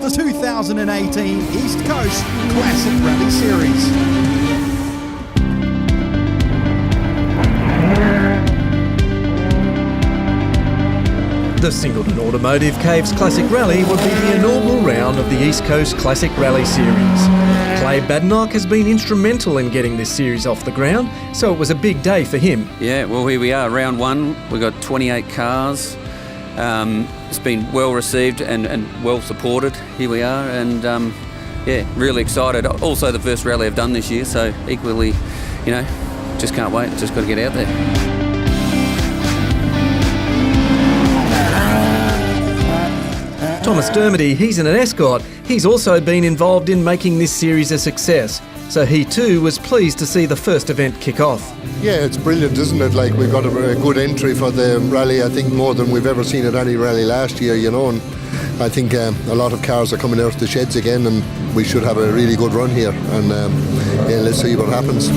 the 2018 East Coast Classic Rally Series. The Singleton Automotive Caves Classic Rally would be the inaugural round of the East Coast Classic Rally Series. Clay Badnock has been instrumental in getting this series off the ground, so it was a big day for him. Yeah, well, here we are, round one. We've got 28 cars. It's been well received and well supported. Here we are, and yeah, really excited. Also the first rally I've done this year, so equally, you know, just can't wait. Just got to get out there. Thomas Dermody, he's an escort. He's also been involved in making this series a success. So he too was pleased to see the first event kick off. Yeah, it's brilliant, isn't it? Like, we got a very good entry for the rally, I think more than we've ever seen at any rally last year, you know, and I think a lot of cars are coming out of the sheds again, and we should have a really good run here, and yeah, let's see what happens.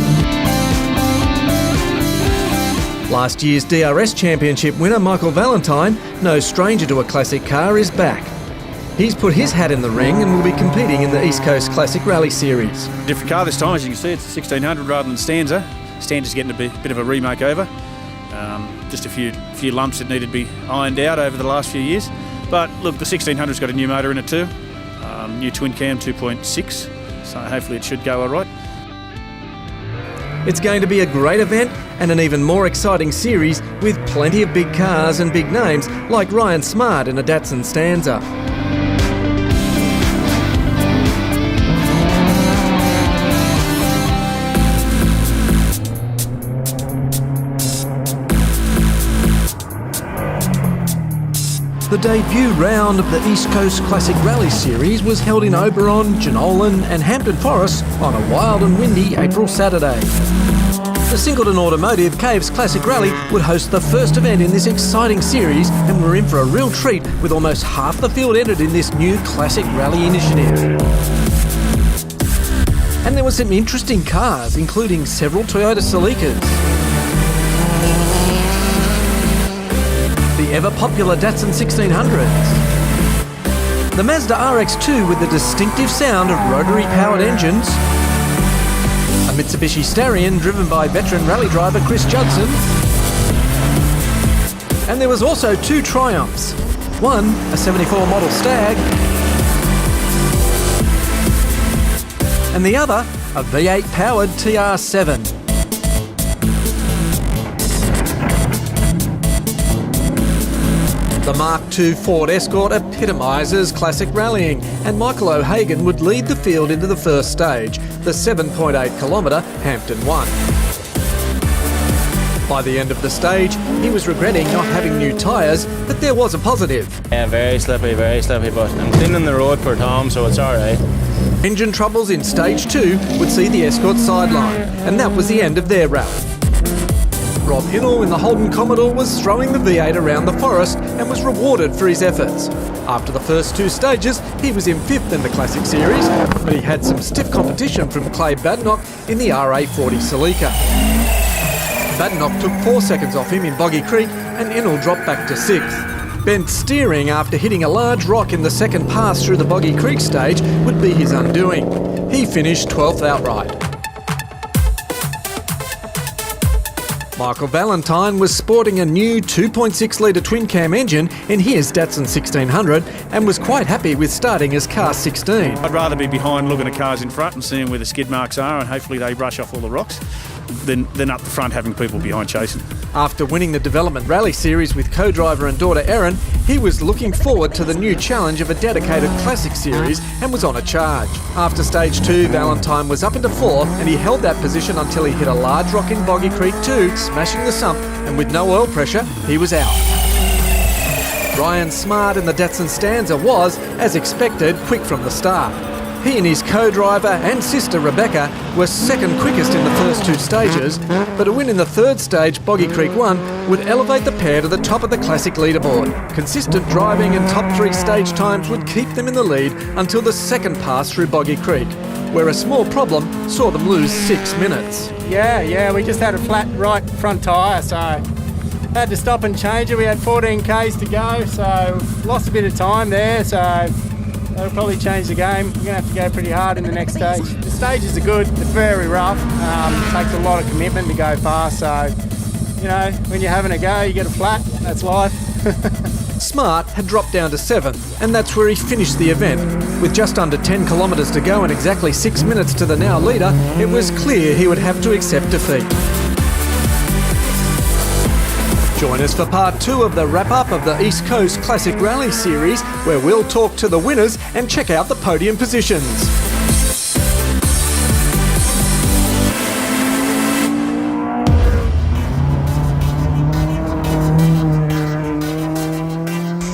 Last year's DRS Championship winner Michael Valentine, no stranger to a classic car, is back. He's put his hat in the ring and will be competing in the East Coast Classic Rally Series. Different car this time, as you can see, it's a 1600 rather than Stanza. Stanza's getting a bit of a remake over. Just a few lumps that needed to be ironed out over the last few years. But look, the 1600's got a new motor in it too. New twin cam 2.6, so hopefully it should go all right. It's going to be a great event and an even more exciting series with plenty of big cars and big names like Ryan Smart in a Datsun Stanza. The debut round of the East Coast Classic Rally Series was held in Oberon, Jenolan and Hampton Forests on a wild and windy April Saturday. The Singleton Automotive Caves Classic Rally would host the first event in this exciting series, and we're in for a real treat with almost half the field entered in this new Classic Rally initiative. And there were some interesting cars, including several Toyota Celicas, the ever-popular Datsun 1600s, the Mazda RX-2 with the distinctive sound of rotary-powered engines, a Mitsubishi Starion driven by veteran rally driver Chris Judson, and there was also two Triumphs, one a 74 model Stag, and the other a V8-powered TR7. The Mark II Ford Escort epitomises classic rallying, and Michael O'Hagan would lead the field into the first stage, the 7.8 kilometre Hampton 1. By the end of the stage, he was regretting not having new tyres, but there was a positive. Yeah, very slippy, but I'm cleaning the road for Tom, so it's alright. Engine troubles in stage 2 would see the Escort sideline, and that was the end of their rally. Rob Hinnell in the Holden Commodore was throwing the V8 around the forest and was rewarded for his efforts. After the first two stages, he was in 5th in the Classic Series, but he had some stiff competition from Clay Badnock in the RA40 Celica. Badnock took 4 seconds off him in Boggy Creek, and Hinnell dropped back to 6th. Bent steering after hitting a large rock in the second pass through the Boggy Creek stage would be his undoing. He finished 12th outright. Michael Valentine was sporting a new 2.6 litre twin-cam engine in his Datsun 1600 and was quite happy with starting as car 16. I'd rather be behind looking at cars in front and seeing where the skid marks are, and hopefully they brush off all the rocks, than up the front having people behind chasing. After winning the Development Rally Series with co-driver and daughter Erin, he was looking forward to the new challenge of a dedicated Classic Series and was on a charge. After stage 2, Valentine was up into 4th, and he held that position until he hit a large rock in Boggy Creek 2, smashing the sump, and with no oil pressure, he was out. Ryan Smart in the Datsun Stanza was, as expected, quick from the start. He and his co-driver and sister Rebecca were second quickest in the first 2 stages, but a win in the 3rd stage, Boggy Creek 1, would elevate the pair to the top of the Classic leaderboard. Consistent driving and top 3 stage times would keep them in the lead until the second pass through Boggy Creek, where a small problem saw them lose 6 minutes. Yeah, we just had a flat right front tyre, so had to stop and change it. We had 14 Ks to go, so lost a bit of time there, so That'll probably change the game. We're going to have to go pretty hard in the next stage. The stages are good. They're very rough. Takes a lot of commitment to go fast. So, you know, when you're having a go, you get a flat. That's life. Smart had dropped down to 7th, and that's where he finished the event. With just under 10 kilometres to go and exactly 6 minutes to the now leader, it was clear he would have to accept defeat. Join us for part 2 of the wrap-up of the East Coast Classic Rally Series, where we'll talk to the winners and check out the podium positions.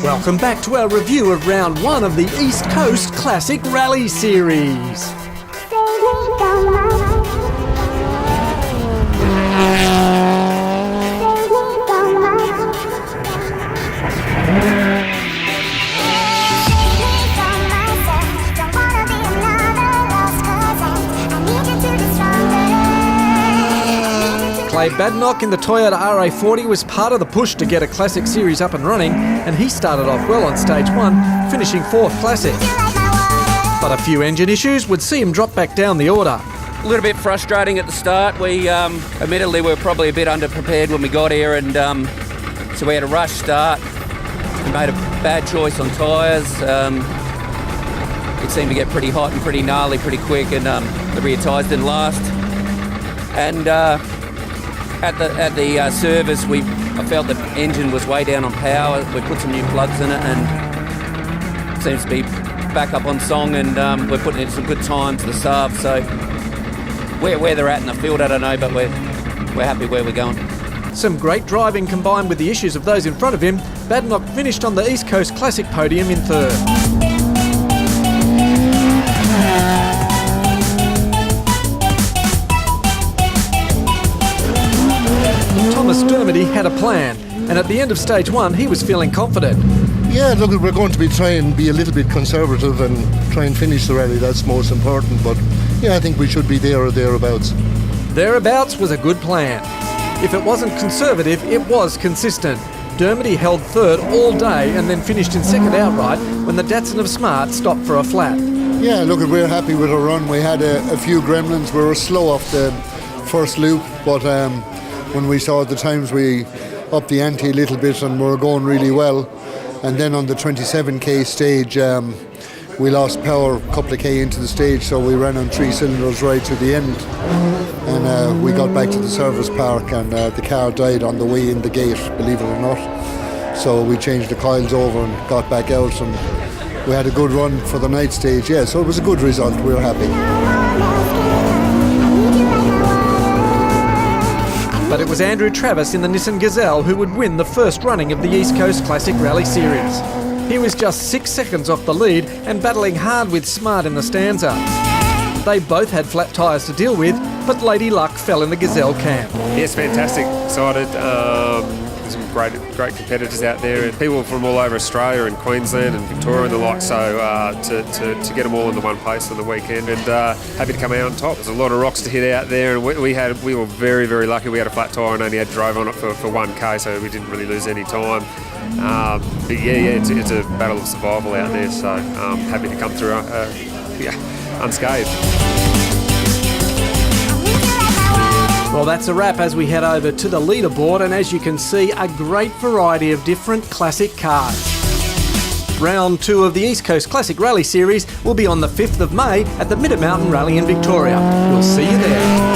Welcome back to our review of round 1 of the East Coast Classic Rally Series. Clay Badnock in the Toyota RA40 was part of the push to get a Classic Series up and running, and he started off well on stage 1, finishing 4th Classic. But a few engine issues would see him drop back down the order. A little bit frustrating at the start. We admittedly were probably a bit underprepared when we got here, and so we had a rush start. We made a bad choice on tyres. It seemed to get pretty hot and pretty gnarly pretty quick, and the rear tyres didn't last. And at the service, I felt the engine was way down on power. We put some new plugs in it, and it seems to be back up on song, and we're putting in some good time to the sub. So where they're at in the field, I don't know, but we're happy where we're going. Some great driving combined with the issues of those in front of him, Badnock finished on the East Coast Classic podium in 3rd. Thomas Dermody had a plan, and at the end of stage 1 he was feeling confident. Yeah, look, we're going to be trying to be a little bit conservative and try and finish the rally. That's most important, but yeah, I think we should be there or thereabouts. Thereabouts was a good plan. If it wasn't conservative, it was consistent. Dermody held 3rd all day and then finished in 2nd outright when the Datsun of Smart stopped for a flat. Yeah, look, we're happy with our run. We had a few gremlins. We were slow off the first loop, but when we saw the times, we upped the ante a little bit and we were going really well. And then on the 27k stage, we lost power a couple of k into the stage, so we ran on 3 cylinders right to the end. And we got back to the service park, and the car died on the way in the gate, believe it or not. So we changed the coils over and got back out, and we had a good run for the night stage. Yeah, so it was a good result. We were happy. But it was Andrew Travis in the Nissan Gazelle who would win the first running of the East Coast Classic Rally Series. He was just 6 seconds off the lead and battling hard with Smart in the stanza. They both had flat tyres to deal with, but Lady Luck fell in the Gazelle camp. Yes, fantastic. Excited. There's some great competitors out there, and people from all over Australia and Queensland and Victoria and the like. So to get them all in the one place on the weekend, and happy to come out on top. There's a lot of rocks to hit out there, and we were very, very lucky. We had a flat tyre and only had to drive on it for 1k, so we didn't really lose any time. But yeah, it's a battle of survival out there. So happy to come through unscathed. Well, that's a wrap as we head over to the leaderboard, and as you can see, a great variety of different classic cars. Round 2 of the East Coast Classic Rally Series will be on the 5th of May at the Mid-Mountain Rally in Victoria. We'll see you there.